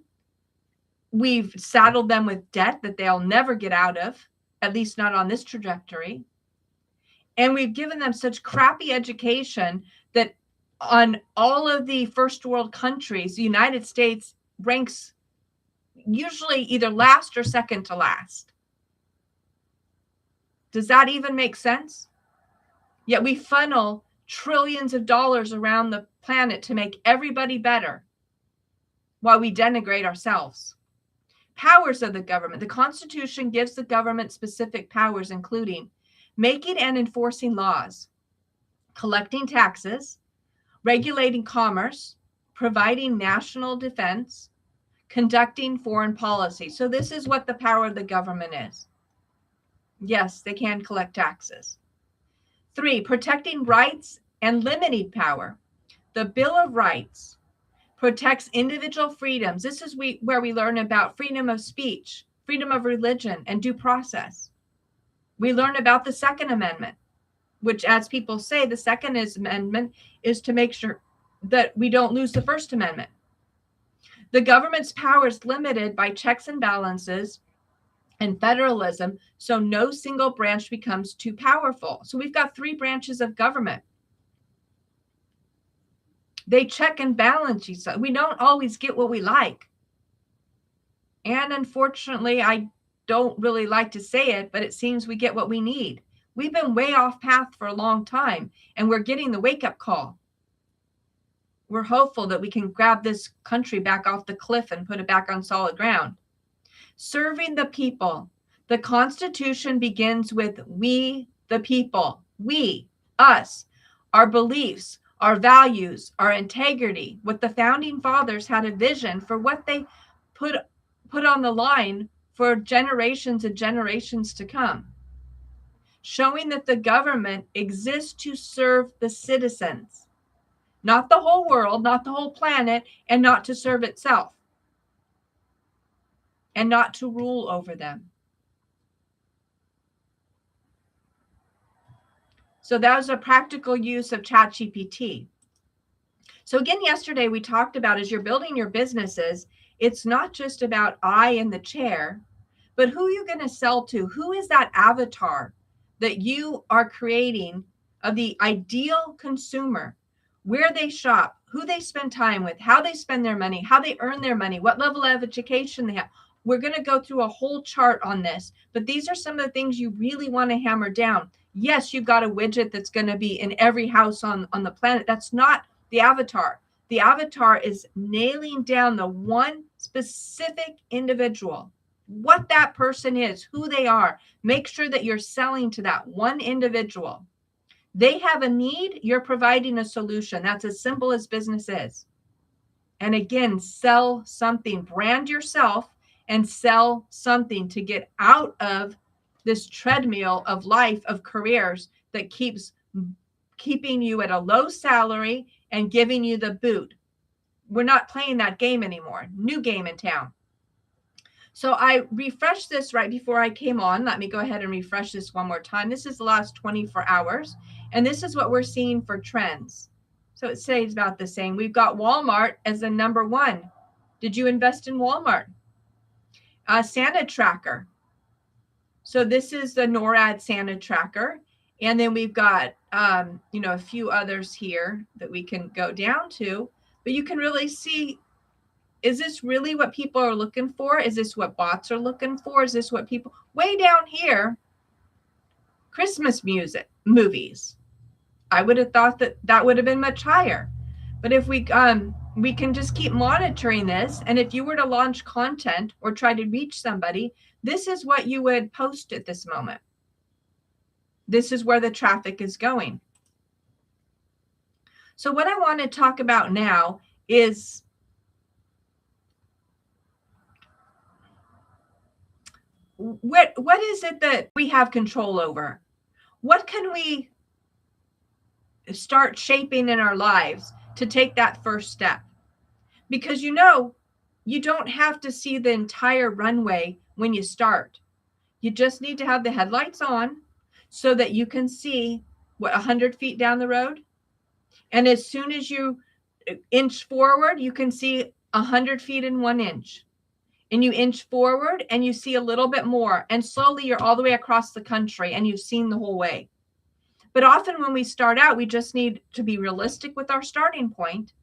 We've saddled them with debt that they'll never get out of. at least not on this trajectory. And we've given them such crappy education that on all of the first world countries, the United States ranks usually either last or second to last. Does that even make sense? Yet we funnel trillions of dollars around the planet to make everybody better while we denigrate ourselves. Powers of the government. The Constitution gives the government specific powers, including making and enforcing laws, collecting taxes, regulating commerce, providing national defense, conducting foreign policy. So this is what the power of the government is. Yes, they can collect taxes. 3, protecting rights and limiting power. The Bill of Rights protects individual freedoms. This is where we learn about freedom of speech, freedom of religion, and due process. We learn about the Second Amendment, which, as people say, the Second Amendment is to make sure that we don't lose the First Amendment. The government's power is limited by checks and balances and federalism, so no single branch becomes too powerful. So we've got 3 branches of government. They check and balance each other. We don't always get what we like. And unfortunately, I don't really like to say it, but it seems we get what we need. We've been way off path for a long time, and we're getting the wake-up call. We're hopeful that we can grab this country back off the cliff and put it back on solid ground. Serving the people. The Constitution begins with we, the people. We, us, our beliefs, our values, our integrity. What the founding fathers had a vision for what they put on the line for generations and generations to come. Showing that the government exists to serve the citizens, not the whole world, not the whole planet, and not to serve itself, and not to rule over them. So that was a practical use of ChatGPT. So again, yesterday we talked about, as you're building your businesses, it's not just about I in the chair, but who you're going to sell to. Who is that avatar that you are creating of the ideal consumer? Where they shop, who they spend time with, how they spend their money, how they earn their money, what level of education they have. We're going to go through a whole chart on this, but these are some of the things you really want to hammer down. Yes, you've got a widget that's going to be in every house on the planet. That's not the avatar. The avatar is nailing down the one specific individual, what that person is, who they are. Make sure that you're selling to that one individual. They have a need, you're providing a solution. That's as simple as business is. And again, sell something, brand yourself and sell something to get out of this treadmill of life, of careers that keeps keeping you at a low salary and giving you the boot. We're not playing that game anymore. New game in town. So I refreshed this right before I came on. Let me go ahead and refresh this one more time. This is the last 24 hours. And this is what we're seeing for trends. So it says about the same. We've got Walmart as the number 1. Did you invest in Walmart? Santa Tracker. So this is the NORAD Santa Tracker. And then we've got, a few others here that we can go down to. But you can really see, is this really what people are looking for? Is this what bots are looking for? Is this what people, way down here, Christmas movies. I would have thought that would have been much higher. But if we can just keep monitoring this. And if you were to launch content or try to reach somebody, this is what you would post at this moment. This is where the traffic is going. So what I want to talk about now is what is it that we have control over? What can we start shaping in our lives to take that first step? Because you don't have to see the entire runway when you start. You just need to have the headlights on so that you can see 100 feet down the road. And as soon as you inch forward, you can see 100 feet in 1 inch. and you inch forward and you see a little bit more, and slowly you're all the way across the country and you've seen the whole way. But often when we start out, we just need to be realistic with our starting point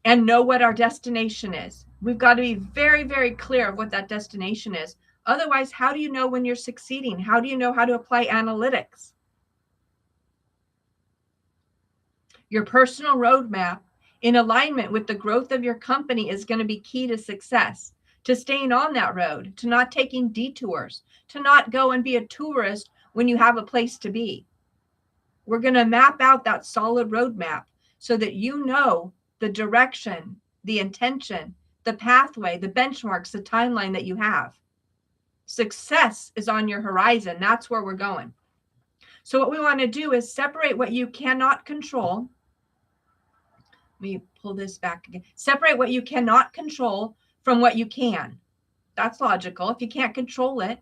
and know what our destination is. We've got to be very, very clear of what that destination is. Otherwise, how do you know when you're succeeding? How do you know how to apply analytics? Your personal roadmap in alignment with the growth of your company is going to be key to success, to staying on that road, to not taking detours, to not go and be a tourist when you have a place to be. We're going to map out that solid roadmap so that you know the direction, the intention, the pathway, the benchmarks, the timeline that you have. Success is on your horizon. That's where we're going. So what we want to do is separate what you cannot control. Let me pull this back again. Separate what you cannot control from what you can. That's logical. If you can't control it,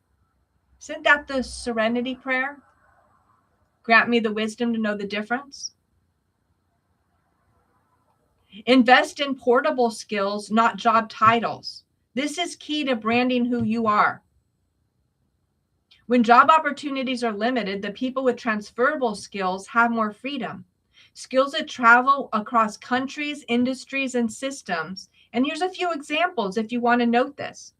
isn't that the serenity prayer? Grant me the wisdom to know the difference. Invest in portable skills, not job titles. This is key to branding who you are. When job opportunities are limited, the people with transferable skills have more freedom. Skills that travel across countries, industries, and systems. And here's a few examples if you want to note this.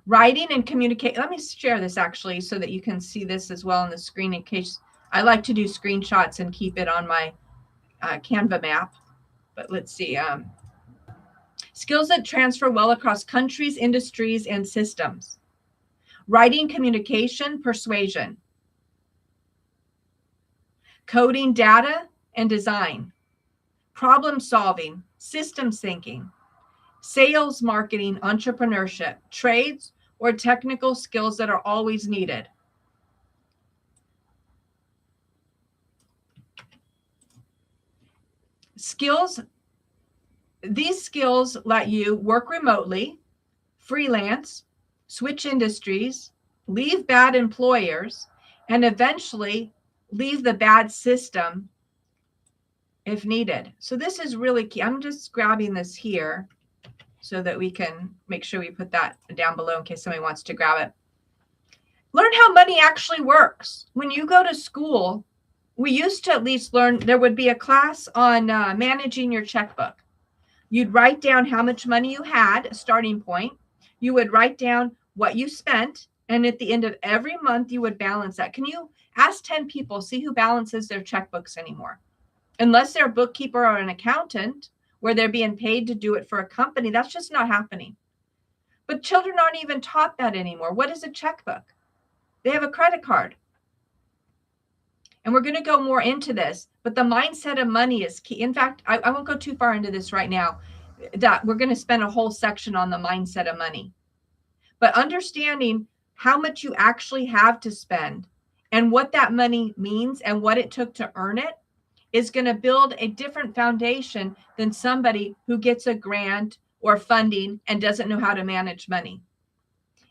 Writing and communicate. Let me share this actually so that you can see this as well on the screen in case I like to do screenshots and keep it on my Canva map. But let's see. Skills that transfer well across countries, industries, and systems. Writing, communication, persuasion. Coding, data, and design. Problem solving, systems thinking. Sales, marketing, entrepreneurship, trades, or technical skills that are always needed. Skills, these skills let you work remotely, freelance, switch industries, leave bad employers, and eventually leave the bad system if needed. So this is really key. I'm just grabbing this here so that we can make sure we put that down below in case somebody wants to grab it. Learn how money actually works. When you go to school, we used to at least learn, there would be a class on managing your checkbook. You'd write down how much money you had, a starting point. You would write down what you spent, and at the end of every month, you would balance that. Can you ask 10 people, see who balances their checkbooks anymore? Unless they're a bookkeeper or an accountant, where they're being paid to do it for a company, that's just not happening. But children aren't even taught that anymore. What is a checkbook? They have a credit card. And we're going to go more into this, but the mindset of money is key. In fact, I won't go too far into this right now. That we're going to spend a whole section on the mindset of money. But understanding how much you actually have to spend and what that money means and what it took to earn it is going to build a different foundation than somebody who gets a grant or funding and doesn't know how to manage money.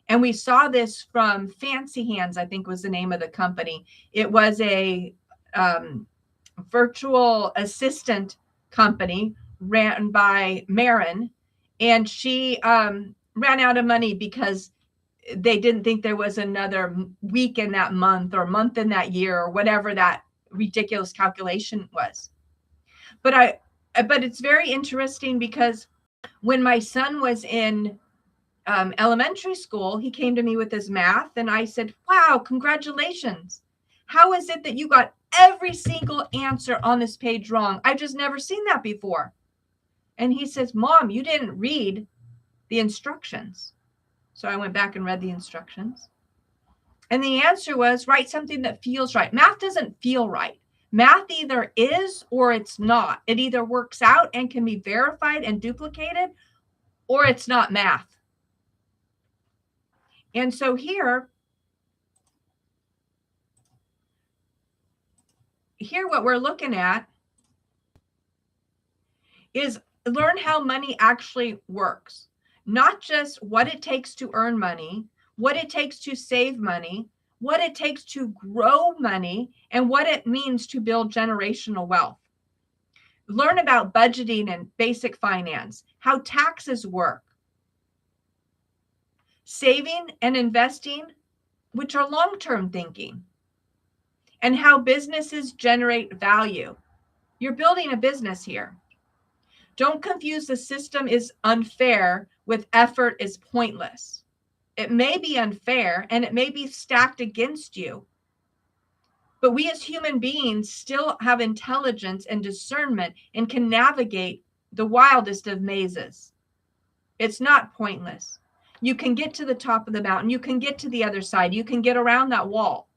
And we saw this from Fancy Hands, I think was the name of the company. It was a virtual assistant company ran by Marin, and she ran out of money because they didn't think there was another week in that month or month in that year or whatever that ridiculous calculation was. But it's very interesting because when my son was in elementary school, he came to me with his math and I said, wow, congratulations. How is it that you got every single answer on this page wrong? I've just never seen that before. And he says, Mom, you didn't read the instructions. So I went back and read the instructions. And the answer was, write something that feels right. Math doesn't feel right. Math either is or it's not. It either works out and can be verified and duplicated, or it's not math. And so here what we're looking at is learn how money actually works, not just what it takes to earn money, what it takes to save money, what it takes to grow money, and what it means to build generational wealth. Learn about budgeting and basic finance, how taxes work, saving and investing, which are long-term thinking, and how businesses generate value. You're building a business here. Don't confuse the system is unfair with effort is pointless. It may be unfair and it may be stacked against you, but we as human beings still have intelligence and discernment and can navigate the wildest of mazes. It's not pointless. You can get to the top of the mountain. You can get to the other side. You can get around that wall.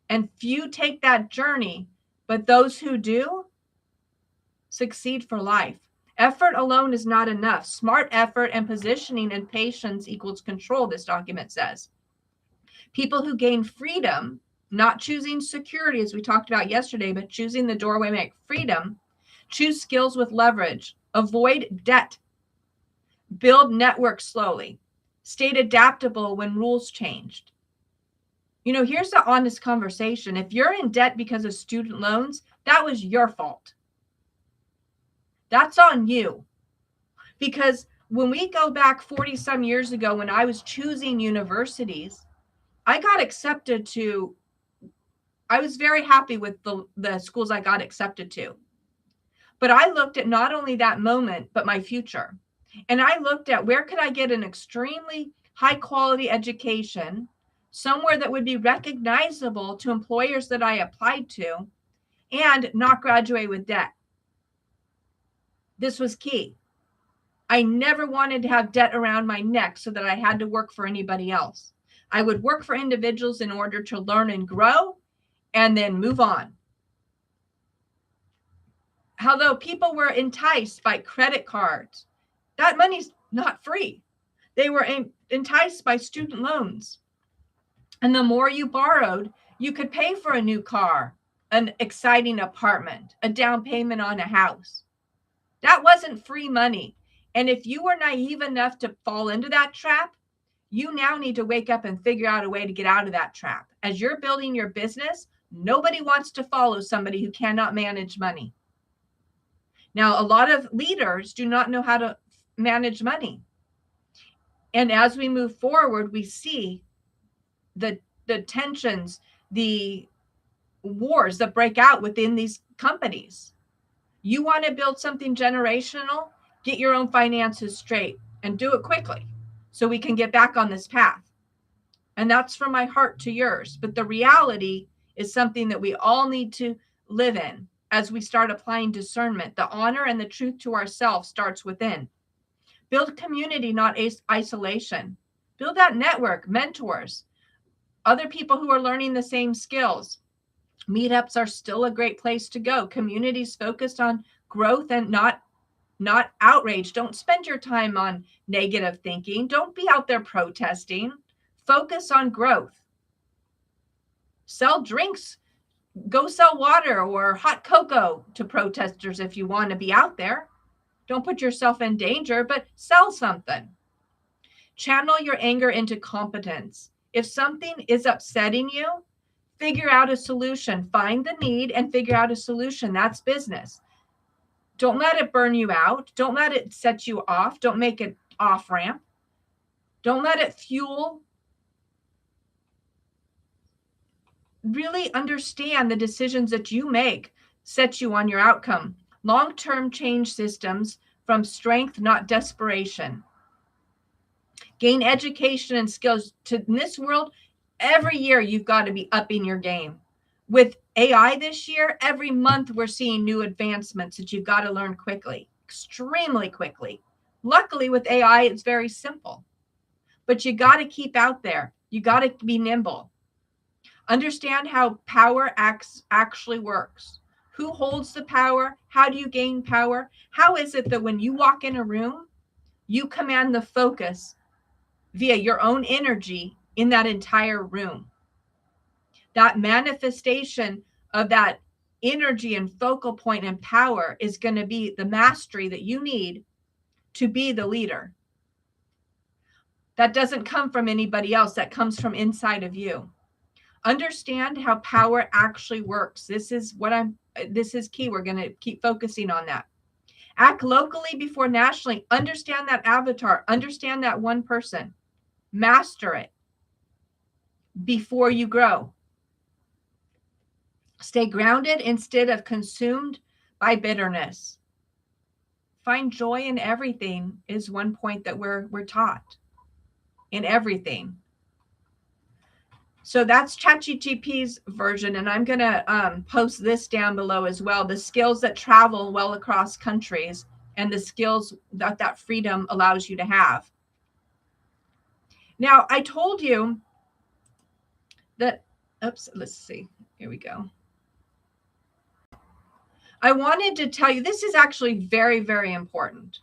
And few take that journey, but those who do succeed for life. Effort alone is not enough. Smart effort and positioning and patience equals control, this document says. People who gain freedom, not choosing security, as we talked about yesterday, but choosing the doorway make freedom, choose skills with leverage, avoid debt, build networks slowly, stayed adaptable when rules changed. You know, here's the honest conversation. If you're in debt because of student loans, that was your fault. That's on you. Because when we go back 40 some years ago, when I was choosing universities, I got accepted to, I was very happy with the schools I got accepted to. But I looked at not only that moment, but my future. And I looked at where could I get an extremely high quality education, somewhere that would be recognizable to employers that I applied to, and not graduate with debt. This was key. I never wanted to have debt around my neck so that I had to work for anybody else. I would work for individuals in order to learn and grow and then move on. Although people were enticed by credit cards, that money's not free. They were enticed by student loans. And the more you borrowed, you could pay for a new car, an exciting apartment, a down payment on a house. That wasn't free money. And if you were naive enough to fall into that trap, you now need to wake up and figure out a way to get out of that trap. As you're building your business, nobody wants to follow somebody who cannot manage money. Now, a lot of leaders do not know how to manage money. And as we move forward, we see the tensions, the wars that break out within these companies. You want to build something generational, get your own finances straight and do it quickly so we can get back on this path. And that's from my heart to yours. But the reality is something that we all need to live in as we start applying discernment. The honor and the truth to ourselves starts within. Build community, not isolation. Build that network, mentors, other people who are learning the same skills. Meetups are still a great place to go. Communities focused on growth and not outrage. Don't spend your time on negative thinking. Don't be out there protesting. Focus on growth. Sell drinks. Go sell water or hot cocoa to protesters if you want to be out there. Don't put yourself in danger, but sell something. Channel your anger into competence. If something is upsetting you, figure out a solution. Find the need and figure out a solution. That's business. Don't let it burn you out. Don't let it set you off. Don't make it off ramp. Don't let it fuel. Really understand the decisions that you make set you on your outcome. Long-term change systems from strength, not desperation. Gain education and skills. In this world, every year you've got to be upping your game. With AI this year, every month we're seeing new advancements that you've got to learn quickly, extremely quickly. Luckily with AI, it's very simple, but you got to keep out there. You got to be nimble. Understand how power actually works. Who holds the power? How do you gain power? How is it that when you walk in a room, you command the focus via your own energy in that entire room? That manifestation of that energy and focal point and power is going to be the mastery that you need to be the leader. That doesn't come from anybody else. That comes from inside of you. Understand how power actually works. This is key. We're going to keep focusing on that. Act locally before nationally. Understand that avatar. Understand that one person. Master it before you grow. Stay grounded instead of consumed by bitterness. Find joy in everything is one point that we're taught. In everything. So that's ChatGPT's version, and I'm going to post this down below as well. The skills that travel well across countries and the skills that that freedom allows you to have. Now, I told you that, oops, let's see. Here we go. I wanted to tell you, this is actually very, very important.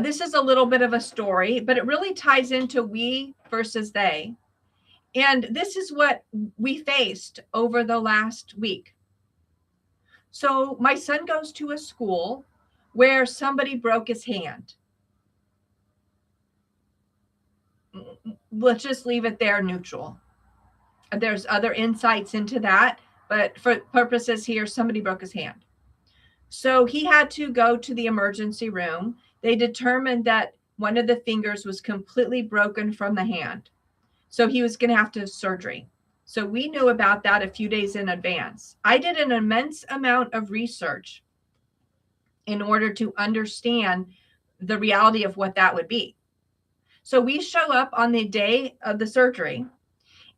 This is a little bit of a story, but it really ties into we versus they. And this is what we faced over the last week. So my son goes to a school where somebody broke his hand. Let's just leave it there neutral. There's other insights into that, but for purposes here, somebody broke his hand. So he had to go to the emergency room. They determined that one of the fingers was completely broken from the hand. So he was going to have to have surgery. So we knew about that a few days in advance. I did an immense amount of research in order to understand the reality of what that would be. So we show up on the day of the surgery,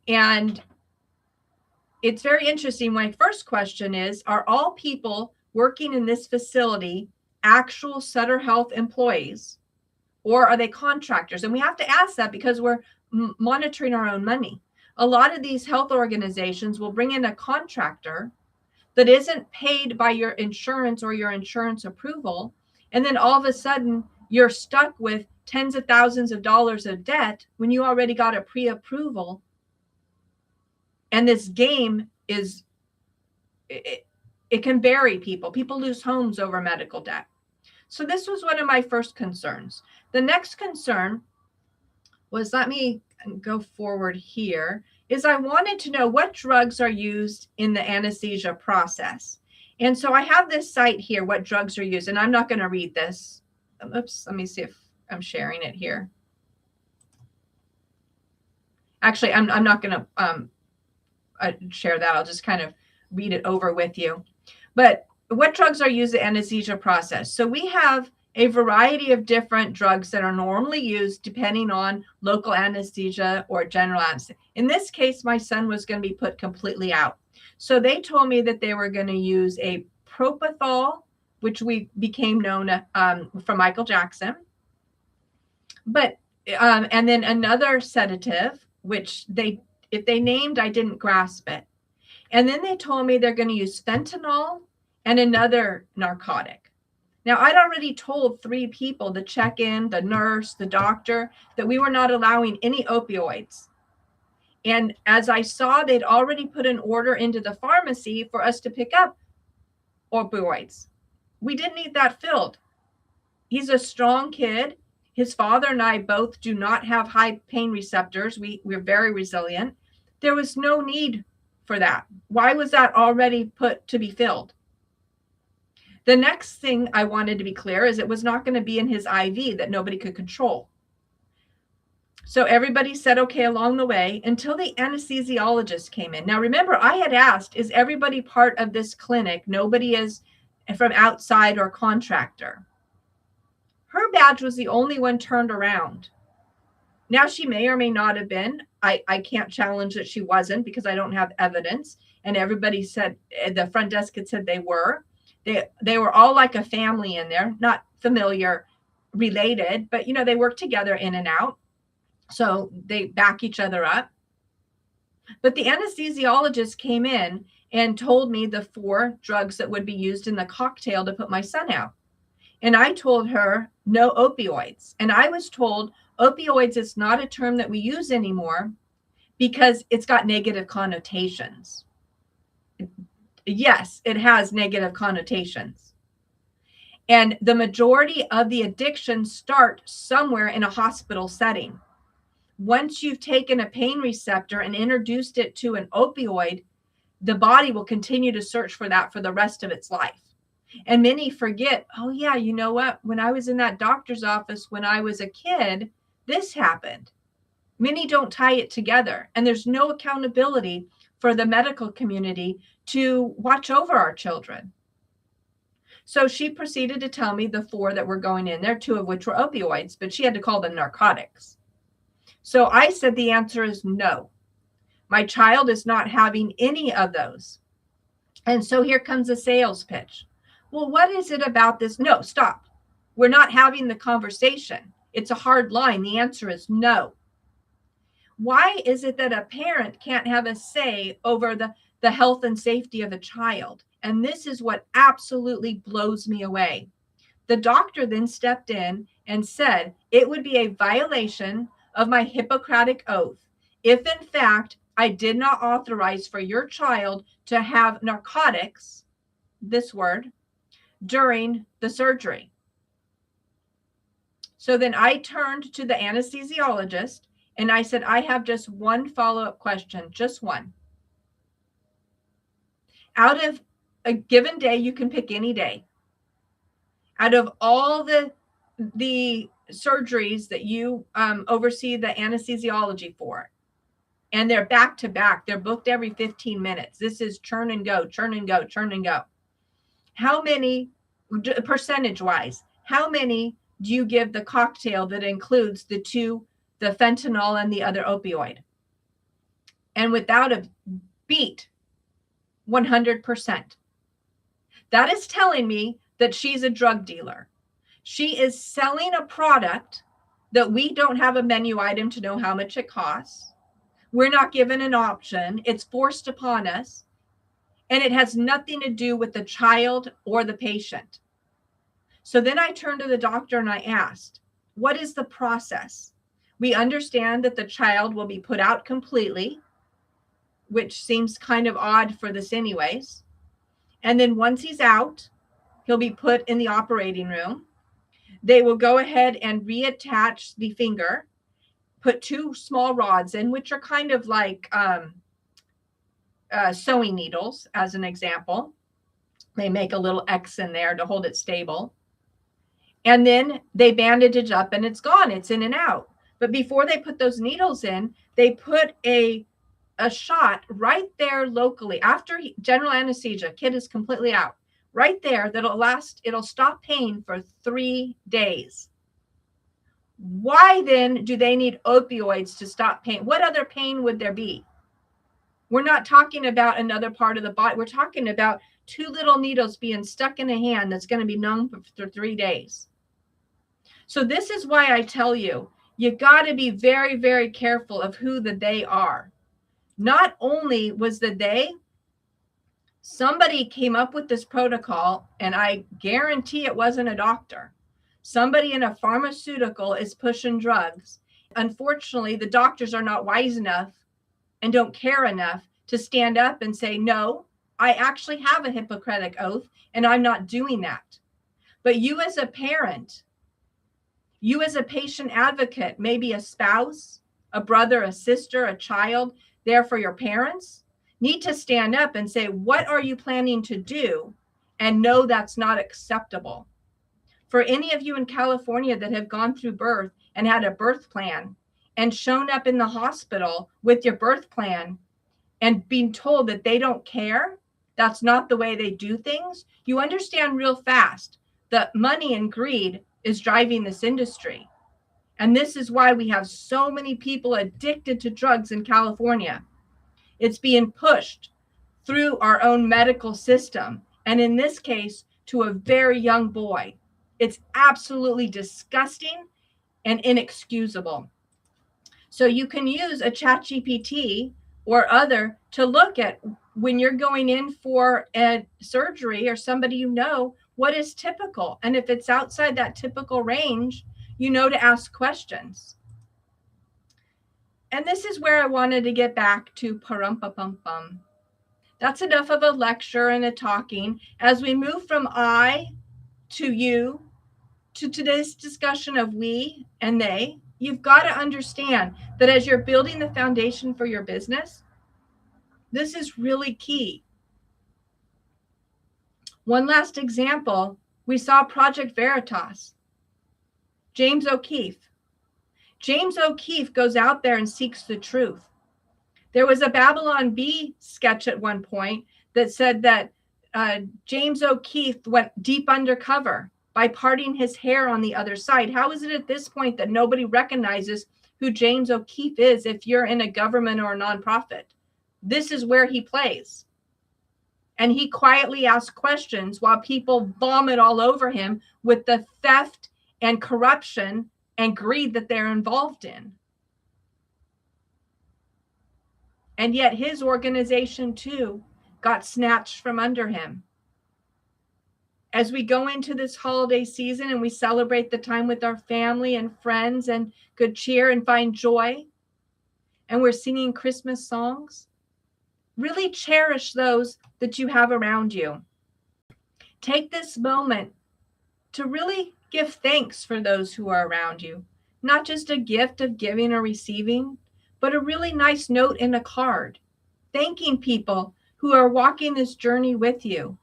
and it's very interesting. My first question is, are all people working in this facility actual Sutter Health employees, or are they contractors? And we have to ask that because we're monitoring our own money. A lot of these health organizations will bring in a contractor that isn't paid by your insurance or your insurance approval. And then all of a sudden you're stuck with tens of thousands of dollars of debt when you already got a pre-approval. And this game is, it can bury people. People lose homes over medical debt. So this was one of my first concerns. The next concern was, let me go forward here, is I wanted to know what drugs are used in the anesthesia process. And so I have this site here, what drugs are used, and I'm not going to read this. Oops, let me see if I'm sharing it here. Actually, I'm not going to share that. I'll just kind of read it over with you. But what drugs are used in the anesthesia process? So we have a variety of different drugs that are normally used depending on local anesthesia or general anesthesia. In this case, my son was going to be put completely out. So they told me that they were going to use a propofol, which we became known from Michael Jackson. But and then another sedative, which if they named, I didn't grasp it. And then they told me they're going to use fentanyl and another narcotic. Now, I'd already told 3 people, the check-in, the nurse, the doctor, that we were not allowing any opioids. And as I saw, they'd already put an order into the pharmacy for us to pick up opioids. We didn't need that filled. He's a strong kid. His father and I both do not have high pain receptors. We're very resilient. There was no need for that. Why was that already put to be filled? The next thing I wanted to be clear is it was not going to be in his IV that nobody could control. So everybody said okay along the way until the anesthesiologist came in. Now, remember, I had asked, is everybody part of this clinic? Nobody is from outside or contractor. Her badge was the only one turned around. Now, she may or may not have been. I can't challenge that she wasn't because I don't have evidence. And everybody said, the front desk had said they were. They were all like a family in there, not familiar related, but, you know, they work together in and out. So they back each other up. But the anesthesiologist came in and told me the 4 drugs that would be used in the cocktail to put my son out. And I told her no opioids. And I was told opioids is not a term that we use anymore because it's got negative connotations. Yes, it has negative connotations. And the majority of the addictions start somewhere in a hospital setting. Once you've taken a pain receptor and introduced it to an opioid, the body will continue to search for that for the rest of its life. And many forget, oh yeah, you know what? When I was in that doctor's office when I was a kid, this happened. Many don't tie it together, and there's no accountability for the medical community to watch over our children. So she proceeded to tell me the 4 that were going in there, 2 of which were opioids, but she had to call them narcotics. So I said the answer is no. My child is not having any of those. And so here comes a sales pitch. Well, what is it about this? No, stop. We're not having the conversation. It's a hard line. The answer is no. Why is it that a parent can't have a say over the health and safety of a child? And this is what absolutely blows me away. The doctor then stepped in and said it would be a violation of my Hippocratic oath if, in fact, I did not authorize for your child to have narcotics, this word, during the surgery. So then I turned to the anesthesiologist and I said, I have just one follow-up question, just one. Out of a given day, you can pick any day. Out of all the surgeries that you oversee the anesthesiology for, and they're back to back, they're booked every 15 minutes. This is churn and go, churn and go, churn and go. How many, percentage-wise, how many do you give the cocktail that includes the fentanyl and the other opioid? And without a beat, 100%. That is telling me that she's a drug dealer. She is selling a product that we don't have a menu item to know how much it costs. We're not given an option. It's forced upon us. And it has nothing to do with the child or the patient. So then I turned to the doctor and I asked, what is the process? We understand that the child will be put out completely, which seems kind of odd for this anyways. And then once he's out, he'll be put in the operating room. They will go ahead and reattach the finger, put 2 small rods in, which are kind of like sewing needles, as an example. They make a little X in there to hold it stable. And then they bandage it up and it's gone. It's in and out. But before they put those needles in, they put a shot right there locally after general anesthesia. Kid is completely out. Right there, it'll stop pain for 3 days. Why then do they need opioids to stop pain? What other pain would there be? We're not talking about another part of the body. We're talking about 2 little needles being stuck in a hand that's going to be numb for 3 days. So this is why I tell you, you got to be very, very careful of who the they are. Not only was the they, somebody came up with this protocol, and I guarantee it wasn't a doctor. Somebody in a pharmaceutical is pushing drugs. Unfortunately, the doctors are not wise enough and don't care enough to stand up and say, no, I actually have a Hippocratic oath and I'm not doing that. But you as a parent, you as a patient advocate, maybe a spouse, a brother, a sister, a child, there for your parents, need to stand up and say, what are you planning to do? And no, that's not acceptable. For any of you in California that have gone through birth and had a birth plan and shown up in the hospital with your birth plan and being told that they don't care, that's not the way they do things, you understand real fast that money and greed is driving this industry. And this is why we have so many people addicted to drugs in California. It's being pushed through our own medical system, and in this case, to a very young boy. It's absolutely disgusting and inexcusable. So you can use a ChatGPT or other to look at when you're going in for a surgery or somebody you know, what is typical? And if it's outside that typical range, you know to ask questions. And this is where I wanted to get back to parum-pa-pum-pum. That's enough of a lecture and a talking. As we move from I to you to today's discussion of we and they, you've got to understand that as you're building the foundation for your business, this is really key. One last example, we saw Project Veritas. James O'Keefe. James O'Keefe goes out there and seeks the truth. There was a Babylon Bee sketch at one point that said that James O'Keefe went deep undercover by parting his hair on the other side. How is it at this point that nobody recognizes who James O'Keefe is if you're in a government or a nonprofit? This is where he plays. And he quietly asks questions while people vomit all over him with the theft and corruption and greed that they're involved in. And yet his organization too got snatched from under him. As we go into this holiday season and we celebrate the time with our family and friends and good cheer and find joy, and we're singing Christmas songs, really cherish those that you have around you. Take this moment to really give thanks for those who are around you. Not just a gift of giving or receiving, but a really nice note in a card, thanking people who are walking this journey with you,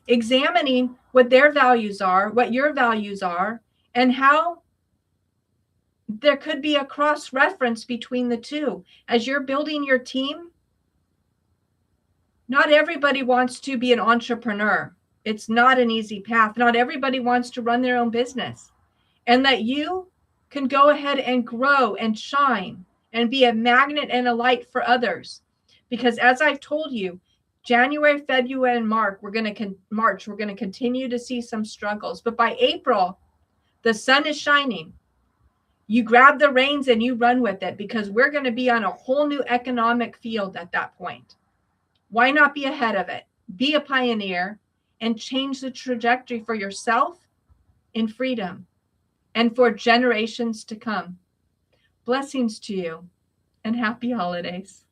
examining what their values are, what your values are, and how there could be a cross-reference between the two. As you're building your team, not everybody wants to be an entrepreneur. It's not an easy path. Not everybody wants to run their own business. And that you can go ahead and grow and shine and be a magnet and a light for others. Because as I've told you, January, February, and March, we're going to continue to see some struggles. But by April, the sun is shining. You grab the reins and you run with it, because we're going to be on a whole new economic field at that point. Why not be ahead of it? Be a pioneer and change the trajectory for yourself in freedom and for generations to come. Blessings to you and happy holidays.